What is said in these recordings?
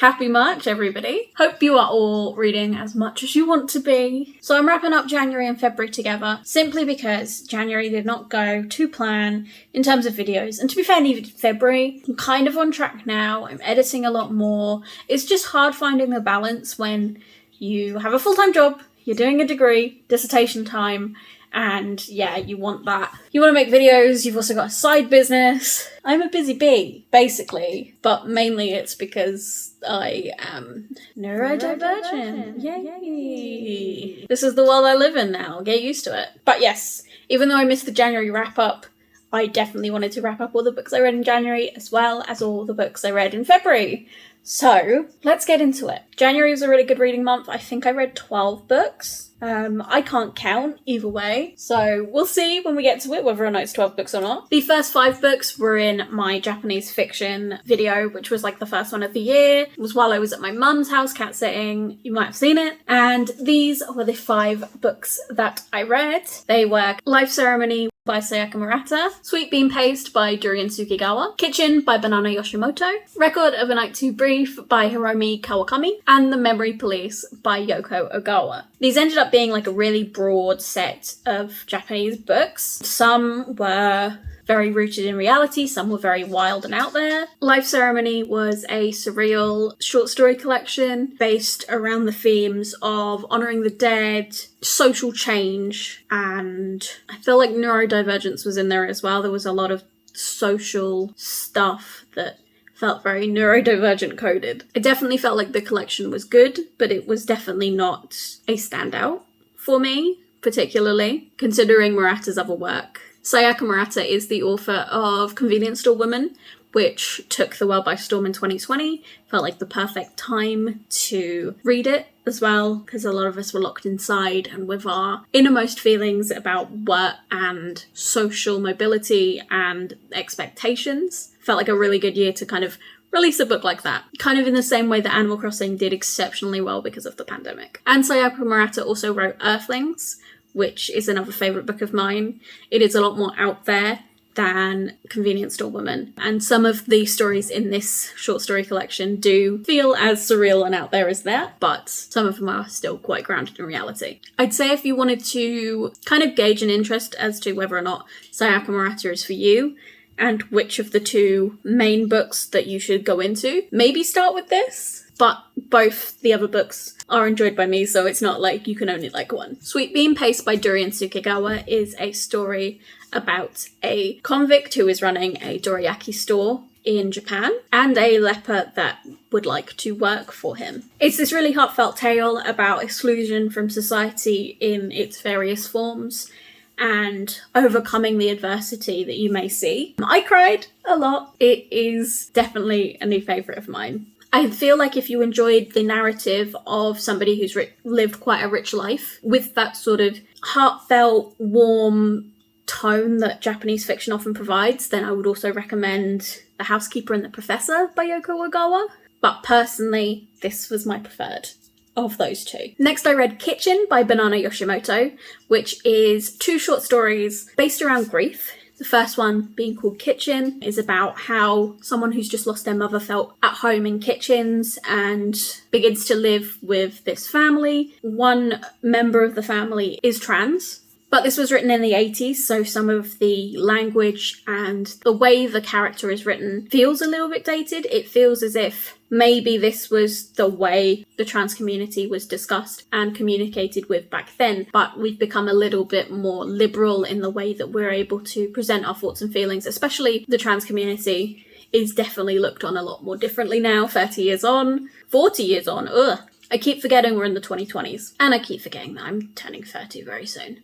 Happy March, everybody. Hope you are all reading as much as you want to be. So I'm wrapping up January and February together, simply because January did not go to plan in terms of videos. And to be fair, even February, I'm kind of on track now. I'm editing a lot more. It's just hard finding the balance when you have a full-time job, you're doing a degree, dissertation time, and yeah, you want that. You want to make videos, you've also got a side business. I'm a busy bee, basically, but mainly it's because I am neurodivergent. Yay! This is the world I live in now, get used to it. But yes, even though I missed the January wrap-up, I definitely wanted to wrap up all the books I read in January, as well as all the books I read in February. So, let's get into it. January was a really good reading month. I think I read 12 books. I can't count either way, so we'll see when we get to it whether or not it's 12 books or not. The first 5 books were in my Japanese fiction video, which was like the first one of the year. It was while I was at my mum's house cat sitting. You might have seen it. And these were the 5 books that I read. They were Life Ceremony by Sayaka Murata, Sweet Bean Paste by Durian Sukigawa, Kitchen by Banana Yoshimoto, Record of a Night Too Brief by Hiromi Kawakami, and The Memory Police by Yoko Ogawa. These ended up being like a really broad set of Japanese books. Some were very rooted in reality, some were very wild and out there. Life Ceremony was a surreal short story collection based around the themes of honouring the dead, social change, and I feel like neurodivergence was in there as well. There was a lot of social stuff that felt very neurodivergent coded. It definitely felt like the collection was good, but it was definitely not a standout for me, particularly considering Murata's other work. Sayaka Murata is the author of Convenience Store Woman, which took the world by storm in 2020. Felt like the perfect time to read it as well, because a lot of us were locked inside and with our innermost feelings about work and social mobility and expectations. Felt like a really good year to kind of release a book like that. Kind of in the same way that Animal Crossing did exceptionally well because of the pandemic. And Sayaka Murata also wrote Earthlings, which is another favourite book of mine. It is a lot more out there than Convenience Store Woman. And some of the stories in this short story collection do feel as surreal and out there as that, but some of them are still quite grounded in reality. I'd say if you wanted to kind of gauge an interest as to whether or not Sayaka Murata is for you, and which of the 2 main books that you should go into, maybe start with this. But both the other books are enjoyed by me, so it's not like you can only like one. Sweet Bean Paste by Durian Sukigawa is a story about a convict who is running a dorayaki store in Japan and a leper that would like to work for him. It's this really heartfelt tale about exclusion from society in its various forms and overcoming the adversity that you may see. I cried a lot. It is definitely a new favourite of mine. I feel like if you enjoyed the narrative of somebody who's lived quite a rich life with that sort of heartfelt, warm tone that Japanese fiction often provides, then I would also recommend The Housekeeper and the Professor by Yoko Ogawa. But personally, this was my preferred of those 2. Next I read Kitchen by Banana Yoshimoto, which is 2 short stories based around grief. The first one, being called Kitchen, is about how someone who's just lost their mother felt at home in kitchens and begins to live with this family. One member of the family is trans, but this was written in the 80s, so some of the language and the way the character is written feels a little bit dated. It feels as if maybe this was the way the trans community was discussed and communicated with back then, but we've become a little bit more liberal in the way that we're able to present our thoughts and feelings, especially the trans community is definitely looked on a lot more differently now, 30 years on, 40 years on, ugh. I keep forgetting we're in the 2020s, and I keep forgetting that I'm turning 30 very soon.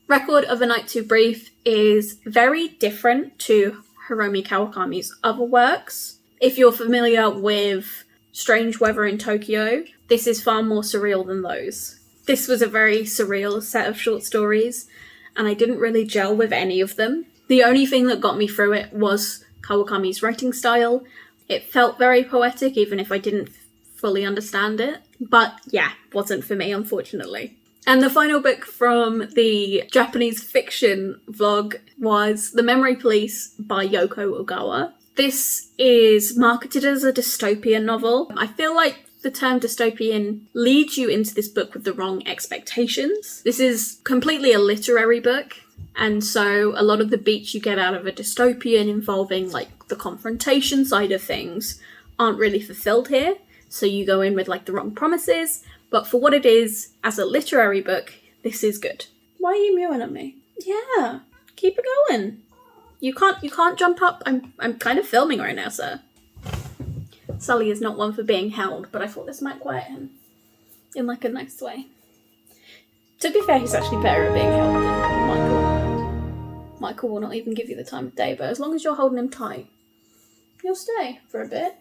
Record of a Night Too Brief is very different to Hiromi Kawakami's other works. If you're familiar with Strange Weather in Tokyo, this is far more surreal than those. This was a very surreal set of short stories, and I didn't really gel with any of them. The only thing that got me through it was Kawakami's writing style. It felt very poetic, even if I didn't fully understand it. But yeah, wasn't for me, unfortunately. And the final book from the Japanese fiction vlog was The Memory Police by Yoko Ogawa. This is marketed as a dystopian novel. I feel like the term dystopian leads you into this book with the wrong expectations. This is completely a literary book, and so a lot of the beats you get out of a dystopian involving like the confrontation side of things aren't really fulfilled here. So you go in with like the wrong promises, but for what it is, as a literary book, this is good. Why are you mewing at me? Yeah, keep it going. You can't jump up. I'm kind of filming right now, sir. Sully is not one for being held, but I thought this might quiet him in like a nice way. To be fair, he's actually better at being held than Michael. Michael will not even give you the time of day, but as long as you're holding him tight, he'll stay for a bit.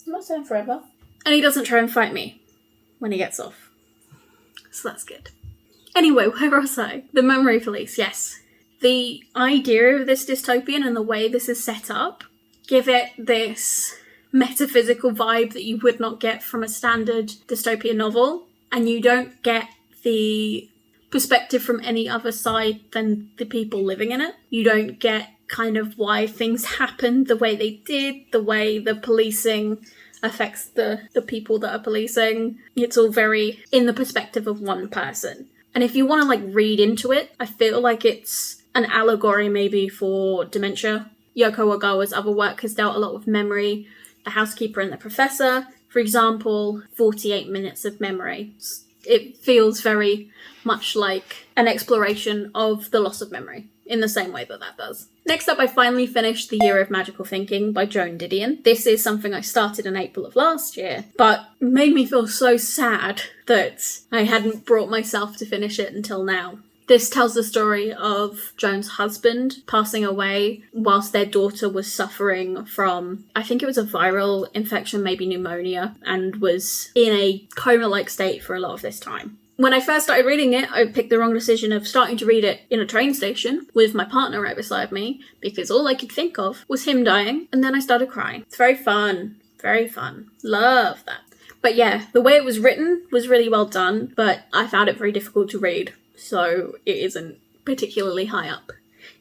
I'm not saying forever. And he doesn't try and fight me when he gets off. So that's good. Anyway, where was I? The Memory Police, yes. The idea of this dystopian and the way this is set up give it this metaphysical vibe that you would not get from a standard dystopian novel, and you don't get the perspective from any other side than the people living in it. You don't get kind of why things happened the way they did, the way the policing affects the people that are policing. It's all very in the perspective of one person. And if you want to like read into it, I feel like it's an allegory maybe for dementia. Yoko Ogawa's other work has dealt a lot with memory. The Housekeeper and the Professor, for example, 48 minutes of memory. It feels very much like an exploration of the loss of memory in the same way that that does. Next up, I finally finished The Year of Magical Thinking by Joan Didion. This is something I started in April of last year, but made me feel so sad that I hadn't brought myself to finish it until now. This tells the story of Joan's husband passing away whilst their daughter was suffering from, I think it was a viral infection, maybe pneumonia, and was in a coma-like state for a lot of this time. When I first started reading it, I picked the wrong decision of starting to read it in a train station with my partner right beside me, because all I could think of was him dying, and then I started crying. It's very fun. Very fun. Love that. But yeah, the way it was written was really well done, but I found it very difficult to read. So it isn't particularly high up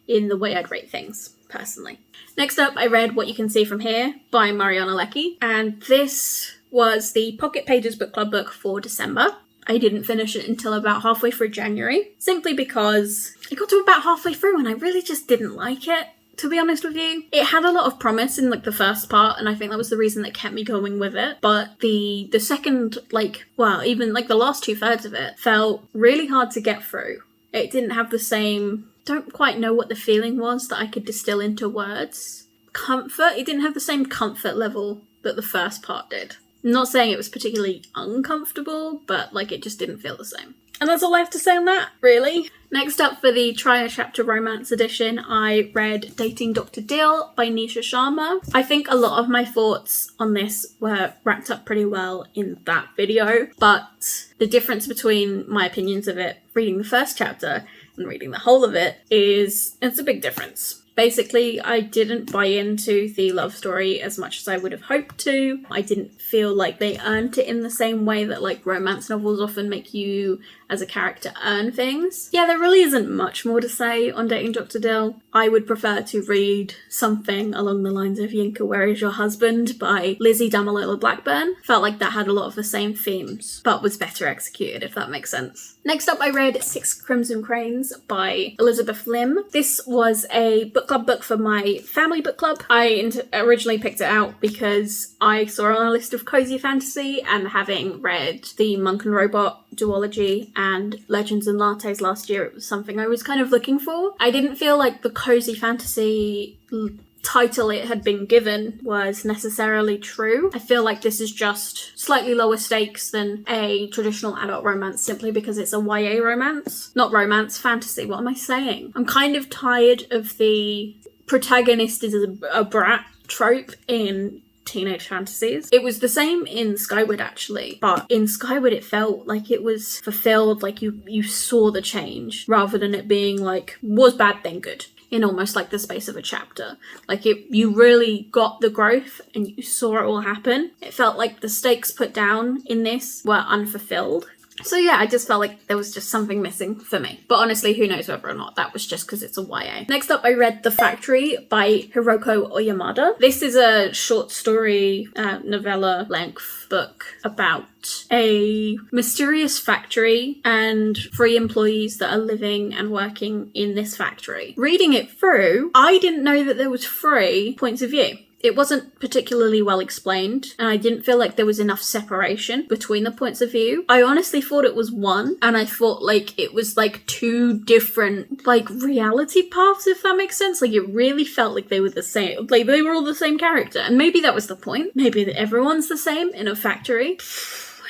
in the way I'd rate things, personally. Next up, I read What You Can See From Here by Mariana Leckie, and this was the Pocket Pages book club book for December. I didn't finish it until about halfway through January, simply because I got to about halfway through and I really just didn't like it, to be honest with you. It had a lot of promise in like the first part, and I think that was the reason that kept me going with it. But the second, even the last 2/3 of it felt really hard to get through. It didn't have the same, don't quite know what the feeling was that I could distill into words. Comfort, it didn't have the same comfort level that the first part did. I'm not saying it was particularly uncomfortable, but it just didn't feel the same. And that's all I have to say on that, really. Next up, for the Try a Chapter Romance edition, I read Dating Dr. Dill by Nisha Sharma. I think a lot of my thoughts on this were wrapped up pretty well in that video, but the difference between my opinions of it reading the first chapter and reading the whole of it it's a big difference. Basically, I didn't buy into the love story as much as I would have hoped to. I didn't feel like they earned it in the same way that romance novels often make you as a character earn things. Yeah, there really isn't much more to say on Dating Dr. Dill. I would prefer to read something along the lines of Yinka, Where Is Your Husband by Lizzie Damalola Blackburn. Felt like that had a lot of the same themes, but was better executed, if that makes sense. Next up, I read Six Crimson Cranes by Elizabeth Lim. This was a book club book for my family book club. I originally picked it out because I saw it on a list of cozy fantasy, and having read the Monk and Robot duology and Legends and Lattes last year, it was something I was kind of looking for. I didn't feel like the cozy fantasy title it had been given was necessarily true. I feel like this is just slightly lower stakes than a traditional adult romance, simply because it's a YA romance. Not romance, fantasy. What am I saying? I'm kind of tired of the protagonist is a brat trope in teenage fantasies. It was the same in Skyward, actually, but in Skyward it felt like it was fulfilled, like you saw the change, rather than it being was bad then good in almost the space of a chapter. You really got the growth and you saw it all happen. It felt like the stakes put down in this were unfulfilled. So yeah, I just felt like there was just something missing for me. But honestly, who knows whether or not that was just because it's a YA. Next up, I read The Factory by Hiroko Oyamada. This is a short story, novella length book about a mysterious factory and 3 employees that are living and working in this factory. Reading it through, I didn't know that there was 3 points of view. It wasn't particularly well explained, and I didn't feel like there was enough separation between the points of view. I honestly thought it was one, and I thought like it was like 2 different like reality paths, if that makes sense. Like it really felt like they were the same, like they were all the same character, and maybe that was the point. Maybe that everyone's the same in a factory.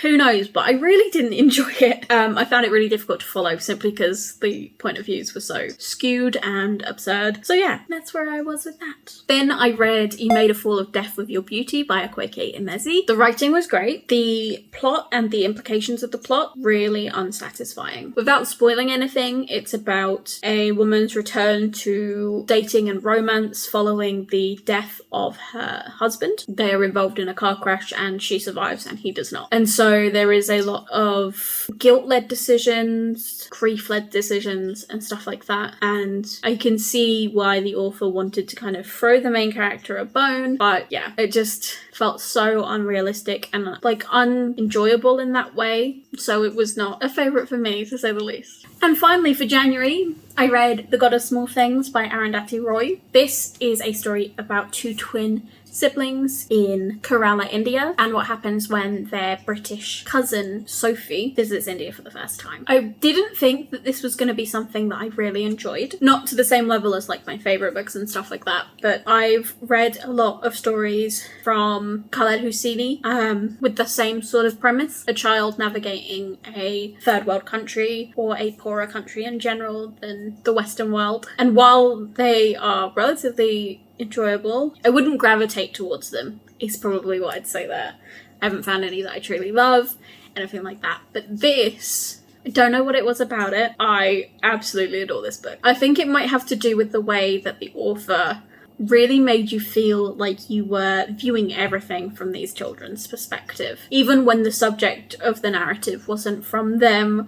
Who knows, but I really didn't enjoy it. I found it really difficult to follow simply because the point of views were so skewed and absurd. So yeah, that's where I was with that. Then I read You Made a Fool of Death with Your Beauty by Akwaeke Emezi. The writing was great. The plot and the implications of the plot really unsatisfying. Without spoiling anything, it's about a woman's return to dating and romance following the death of her husband. They are involved in a car crash and she survives and he does not. And so there is a lot of guilt-led decisions, grief-led decisions, and stuff like that. And I can see why the author wanted to kind of throw the main character a bone. But yeah, it just felt so unrealistic and like unenjoyable in that way. So it was not a favourite for me, to say the least. And finally, for January, I read The God of Small Things by Arundhati Roy. This is a story about 2 twin siblings in Kerala, India, and what happens when their British cousin Sophie visits India for the first time. I didn't think that this was going to be something that I really enjoyed. Not to the same level as like my favourite books and stuff like that, but I've read a lot of stories from Khaled Hosseini with the same sort of premise. A child navigating a third world country or a poorer country in general than the Western world. And while they are relatively enjoyable, I wouldn't gravitate towards them, is probably what I'd say there. I haven't found any that I truly love, anything like that. But this, I don't know what it was about it. I absolutely adore this book. I think it might have to do with the way that the author really made you feel like you were viewing everything from these children's perspective. Even when the subject of the narrative wasn't from them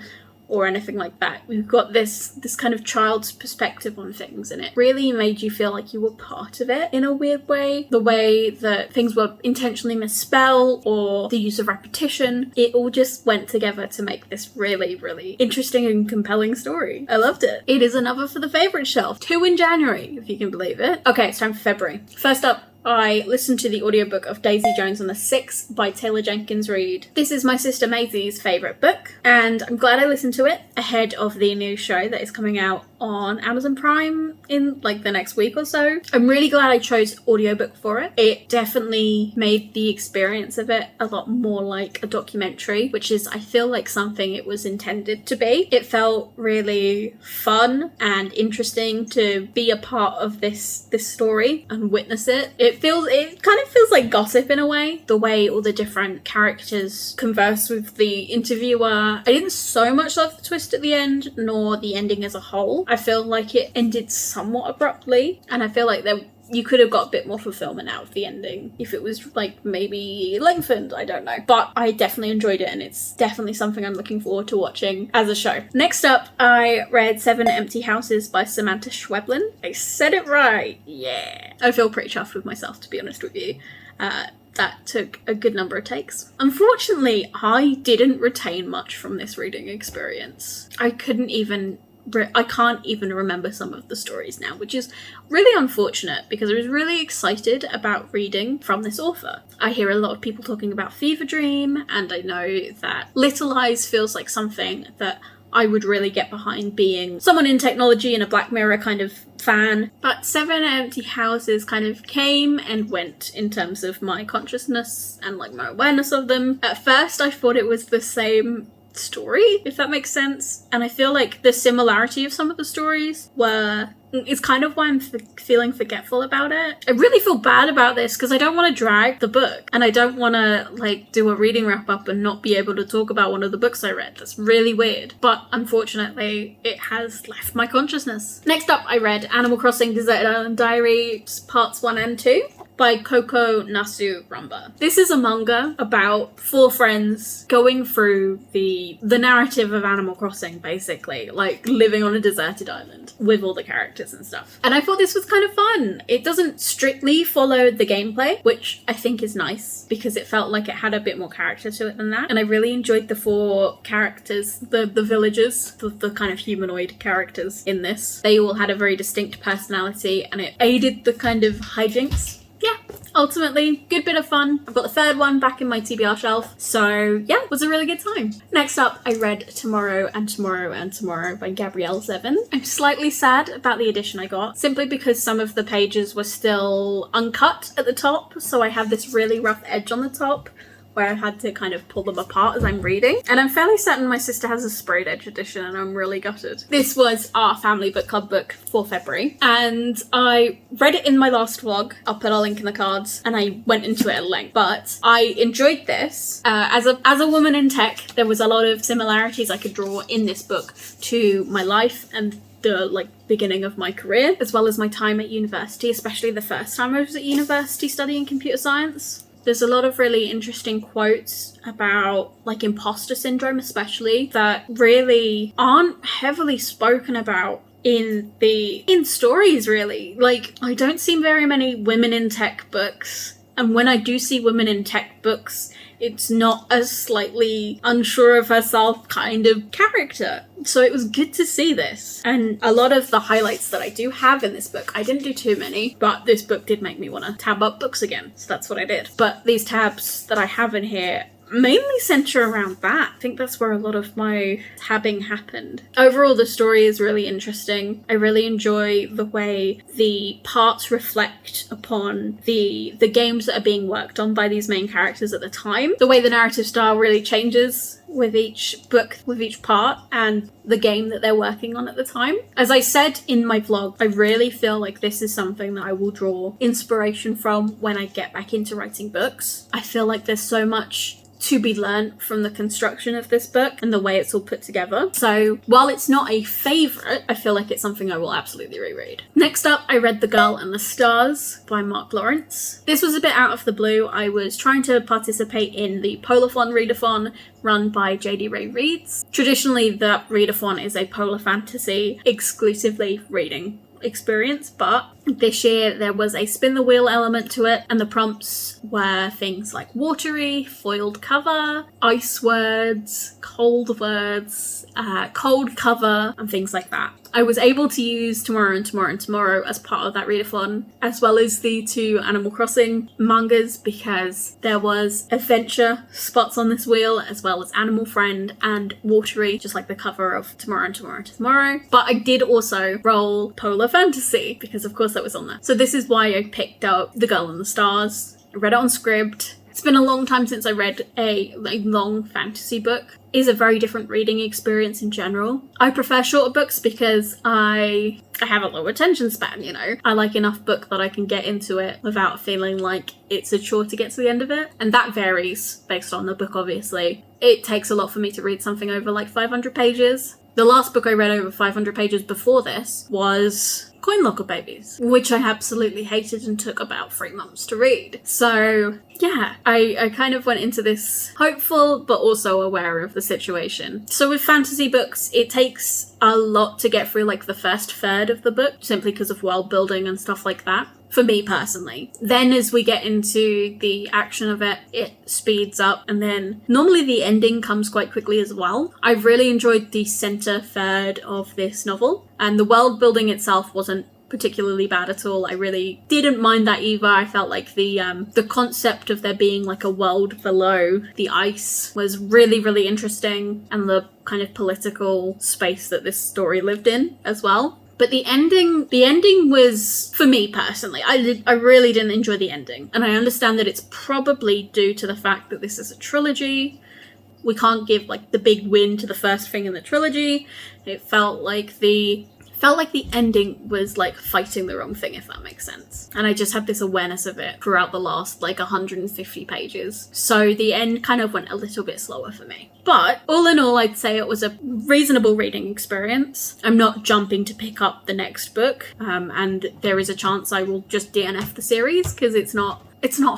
or anything like that. We've got this kind of child's perspective on things, and it really made you feel like you were part of it in a weird way. The way that things were intentionally misspelled or the use of repetition, it all just went together to make this really, really interesting and compelling story. I loved it. It is another for the favourite shelf. 2 in January, if you can believe it. Okay, it's time for February. First up, I listened to the audiobook of Daisy Jones and the Six by Taylor Jenkins Reid. This is my sister Maisie's favourite book, and I'm glad I listened to it ahead of the new show that is coming out on Amazon Prime in like the next week or so. I'm really glad I chose audiobook for it. It definitely made the experience of it a lot more like a documentary, which is, I feel like, something it was intended to be. It felt really fun and interesting to be a part of this story and witness it. It kind of feels like gossip in a way, the way all the different characters converse with the interviewer. I didn't so much love the twist at the end, nor the ending as a whole. I feel like it ended somewhat abruptly, and I feel like you could have got a bit more fulfillment out of the ending if it was like maybe lengthened, I don't know. But I definitely enjoyed it, and it's definitely something I'm looking forward to watching as a show. Next up, I read 7 Empty Houses by Samantha Schweblin. I said it right, yeah. I feel pretty chuffed with myself, to be honest with you. That took a good number of takes. Unfortunately, I didn't retain much from this reading experience. I can't even remember some of the stories now, which is really unfortunate because I was really excited about reading from this author. I hear a lot of people talking about Fever Dream, and I know that Little Eyes feels like something that I would really get behind, being someone in technology and a Black Mirror kind of fan. But 7 Empty Houses kind of came and went in terms of my consciousness and like my awareness of them. At first I thought it was the same story, if that makes sense. And I feel like the similarity of some of the stories were It's kind of why I'm feeling forgetful about it. I really feel bad about this because I don't want to drag the book and I don't want to like do a reading wrap up and not be able to talk about one of the books I read. That's really weird. But unfortunately, it has left my consciousness. Next up, I read Animal Crossing Deserted Island Diaries Parts 1 and 2 by Koko Nasu Rumba. This is a manga about 4 friends going through the narrative of Animal Crossing, basically, like living on a deserted island with all the characters and stuff. And I thought this was kind of fun. It doesn't strictly follow the gameplay, which I think is nice because it felt like it had a bit more character to it than that. And I really enjoyed the 4 characters, the villagers, the kind of humanoid characters in this. They all had a very distinct personality and it aided the kind of hijinks. Yeah, ultimately, good bit of fun. I've got the 3rd one back in my TBR shelf. So yeah, it was a really good time. Next up, I read Tomorrow and Tomorrow and Tomorrow by Gabrielle Zevin. I'm slightly sad about the edition I got, simply because some of the pages were still uncut at the top. So I have this really rough edge on the top where I've had to kind of pull them apart as I'm reading. And I'm fairly certain my sister has a sprayed edge edition and I'm really gutted. This was our family book club book for February and I read it in my last vlog. I'll put a link in the cards and I went into it at length. But I enjoyed this. As a woman in tech, there was a lot of similarities I could draw in this book to my life and the beginning of my career, as well as my time at university, especially the first time I was at university studying computer science. There's a lot of really interesting quotes about imposter syndrome especially that really aren't heavily spoken about in stories really. I don't see very many women in tech books, and when I do see women in tech books, it's not a slightly unsure of herself kind of character. So it was good to see this. And a lot of the highlights that I do have in this book, I didn't do too many, but this book did make me want to tab up books again. So that's what I did. But these tabs that I have in here mainly center around that. I think that's where a lot of my tabbing happened. Overall, the story is really interesting. I really enjoy the way the parts reflect upon the games that are being worked on by these main characters at the time. The way the narrative style really changes with each book, with each part, and the game that they're working on at the time. As I said in my vlog, I really feel like this is something that I will draw inspiration from when I get back into writing books. I feel like there's so much to be learned from the construction of this book and the way it's all put together. So while it's not a favourite, I feel like it's something I will absolutely reread. Next up, I read The Girl and the Stars by Mark Lawrence. This was a bit out of the blue. I was trying to participate in the Polarthon Readathon run by JD Ray Reads. Traditionally, the Readathon is a polar fantasy exclusively reading experience, but this year there was a spin the wheel element to it, and the prompts were things like watery, foiled cover, ice words, cold cover, and things like that. I was able to use Tomorrow and Tomorrow and Tomorrow as part of that readathon, as well as the 2 Animal Crossing mangas, because there was adventure spots on this wheel, as well as Animal Friend and watery, just like the cover of Tomorrow and Tomorrow and Tomorrow. But I did also roll polar fantasy, because of course that was on there. So this is why I picked up The Girl and the Stars. I read it on Scribd. It's been a long time since I read a long fantasy book. It is a very different reading experience in general. I prefer shorter books because I have a low attention span, you know. I like enough book that I can get into it without feeling like it's a chore to get to the end of it. And that varies based on the book, obviously. It takes a lot for me to read something over 500 pages. The last book I read over 500 pages before this was Coin Locker Babies, which I absolutely hated and took about 3 months to read. So yeah, I kind of went into this hopeful but also aware of the situation. So with fantasy books, it takes a lot to get through the first third of the book, simply because of world building and stuff like that. For me personally. Then as we get into the action of it, it speeds up, and then normally the ending comes quite quickly as well. I really enjoyed the center third of this novel, and the world building itself wasn't particularly bad at all. I really didn't mind that either. I felt like the concept of there being a world below the ice was really, really interesting, and the kind of political space that this story lived in as well. But the ending was, for me personally, I really didn't enjoy the ending. And I understand that it's probably due to the fact that this is a trilogy. We can't give the big win to the first thing in the trilogy. It felt like the felt like the ending was like fighting the wrong thing, if that makes sense. And I just had this awareness of it throughout the last like 150 pages. So the end kind of went a little bit slower for me. But all in all, I'd say it was a reasonable reading experience. I'm not jumping to pick up the next book, and there is a chance I will just DNF the series because it's not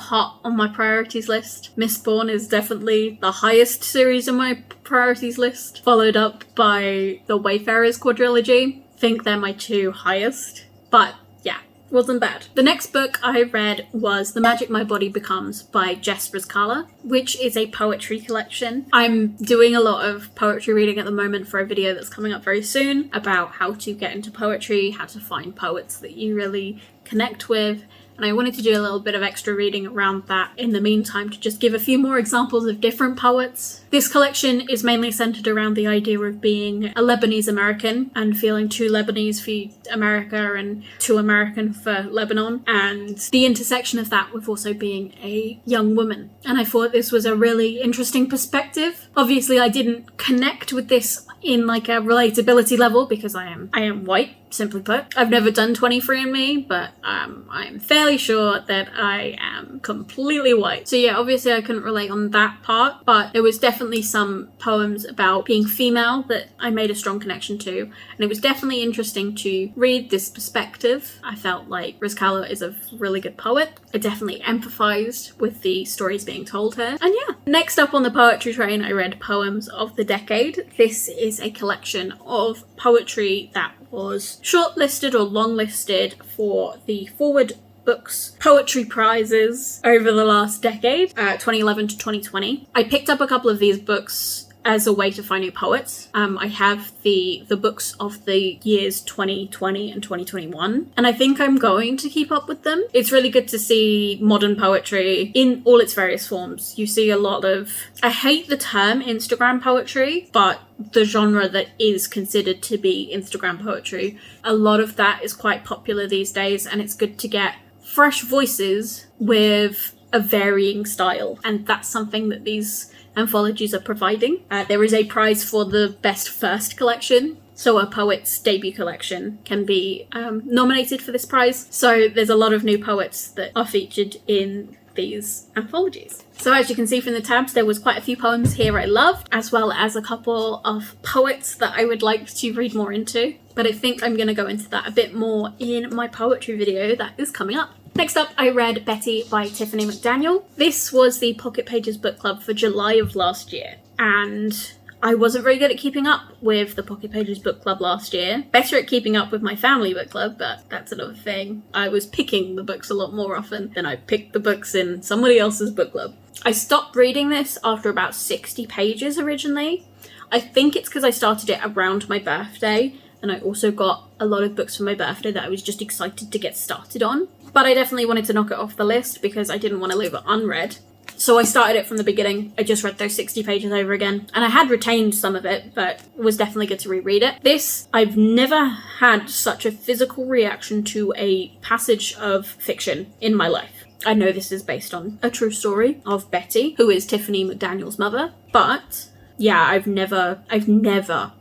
hot on my priorities list. Mistborn is definitely the highest series on my priorities list, followed up by the Wayfarers quadrilogy. I think they're my two highest, but yeah, wasn't bad. The next book I read was The Magic My Body Becomes by Jess Rizkallah, which is a poetry collection. I'm doing a lot of poetry reading at the moment for a video that's coming up very soon about how to get into poetry, how to find poets that you really connect with. And I wanted to do a little bit of extra reading around that in the meantime to just give a few more examples of different poets. This collection is mainly centered around the idea of being a Lebanese American and feeling too Lebanese for America and too American for Lebanon, and the intersection of that with also being a young woman. And I thought this was a really interesting perspective. Obviously, I didn't connect with this in like a relatability level because I am white, simply put. I've never done 23andMe, but I'm fairly sure that I am completely white. So yeah, obviously I couldn't relate on that part, but there was definitely some poems about being female that I made a strong connection to, and it was definitely interesting to read this perspective. I felt like Rizkallah is a really good poet. I definitely empathized with the stories being told here. And yeah, next up on the poetry train, I read Poems of the Decade. This is a collection of poetry that was shortlisted or longlisted for the Forward Books Poetry Prizes over the last decade, 2011 to 2020. I picked up a couple of these books as a way to find new poets. I have the books of the years 2020 and 2021, and I think I'm going to keep up with them. It's really good to see modern poetry in all its various forms. You see a lot of, I hate the term Instagram poetry, but the genre that is considered to be Instagram poetry, a lot of that is quite popular these days, and it's good to get fresh voices with a varying style, and that's something that these anthologies are providing. There is a prize for the best first collection, so a poet's debut collection can be nominated for this prize. So there's a lot of new poets that are featured in these anthologies. So as you can see from the tabs, there was quite a few poems here I loved, as well as a couple of poets that I would like to read more into. But I think I'm going to go into that a bit more in my poetry video that is coming up. Next up, I read Betty by Tiffany McDaniel. This was the Pocket Pages book club for July of last year, and I wasn't very good at keeping up with the Pocket Pages book club last year. Better at keeping up with my family book club, but that's another thing. I was picking the books a lot more often than I picked the books in somebody else's book club. I stopped reading this after about 60 pages originally. I think it's because I started it around my birthday, and I also got a lot of books for my birthday that I was just excited to get started on. But I definitely wanted to knock it off the list because I didn't want to leave it unread. So I started it from the beginning. I just read those 60 pages over again. And I had retained some of it, but it was definitely good to reread it. This, I've never had such a physical reaction to a passage of fiction in my life. I know this is based on a true story of Betty, who is Tiffany McDaniel's mother. But yeah, I've never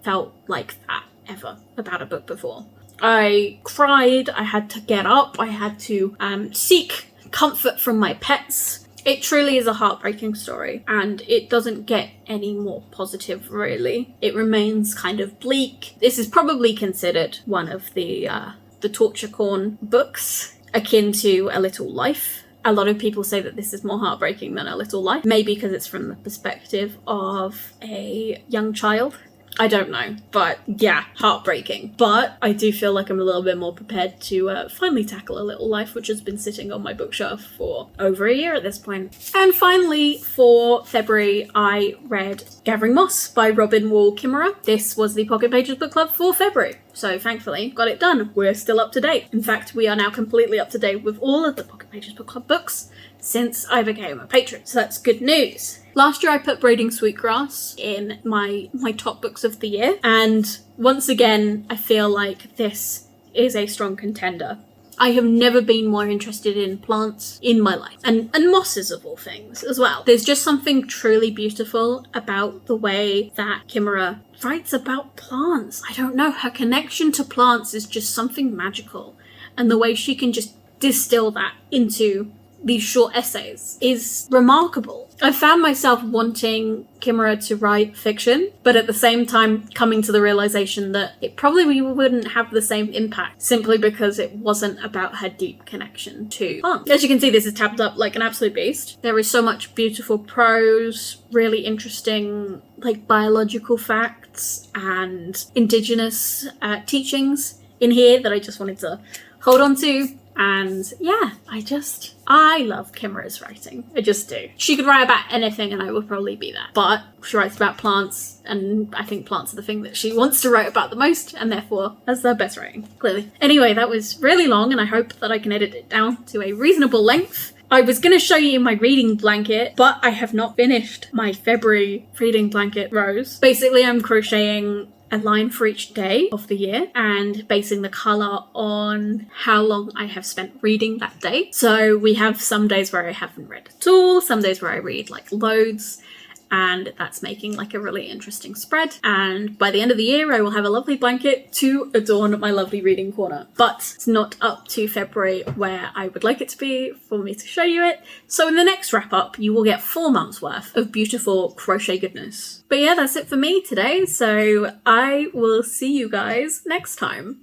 felt like that ever about a book before. I cried, I had to get up, I had to seek comfort from my pets. It truly is a heartbreaking story, and it doesn't get any more positive, really. It remains kind of bleak. This is probably considered one of the torture-corn books, akin to A Little Life. A lot of people say that this is more heartbreaking than A Little Life, maybe because it's from the perspective of a young child. I don't know, but yeah, heartbreaking. But I do feel like I'm a little bit more prepared to finally tackle A Little Life, which has been sitting on my bookshelf for over a year at this point. And finally, for February, I read Gathering Moss by Robin Wall Kimmerer. This was the Pocket Pages book club for February, so thankfully got it done. We're still up to date. In fact, we are now completely up to date with all of the Pocket Pages book club books since I became a patron, so that's good news. Last year I put Braiding Sweetgrass in my top books of the year, and once again I feel like this is a strong contender. I have never been more interested in plants in my life, and mosses of all things as well. There's just something truly beautiful about the way that Kimura writes about plants. I don't know, her connection to plants is just something magical, and the way she can just distill that into these short essays is remarkable. I found myself wanting Kimura to write fiction, but at the same time coming to the realization that it probably wouldn't have the same impact simply because it wasn't about her deep connection to plants. As you can see, this is tabbed up like an absolute beast. There is so much beautiful prose, really interesting like biological facts and indigenous teachings in here that I just wanted to hold on to. And yeah, I love Kimura's writing. I just do. She could write about anything and I would probably be there. But she writes about plants, and I think plants are the thing that she wants to write about the most, and therefore that's her best writing, clearly. Anyway, that was really long, and I hope that I can edit it down to a reasonable length. I was going to show you my reading blanket, but I have not finished my February reading blanket rows. Basically, I'm crocheting a line for each day of the year and basing the colour on how long I have spent reading that day. So we have some days where I haven't read at all, some days where I read like loads, and that's making like a really interesting spread. And by the end of the year, I will have a lovely blanket to adorn my lovely reading corner. But it's not up to February where I would like it to be for me to show you it. So in the next wrap up, you will get 4 months worth of beautiful crochet goodness. But yeah, that's it for me today. So I will see you guys next time.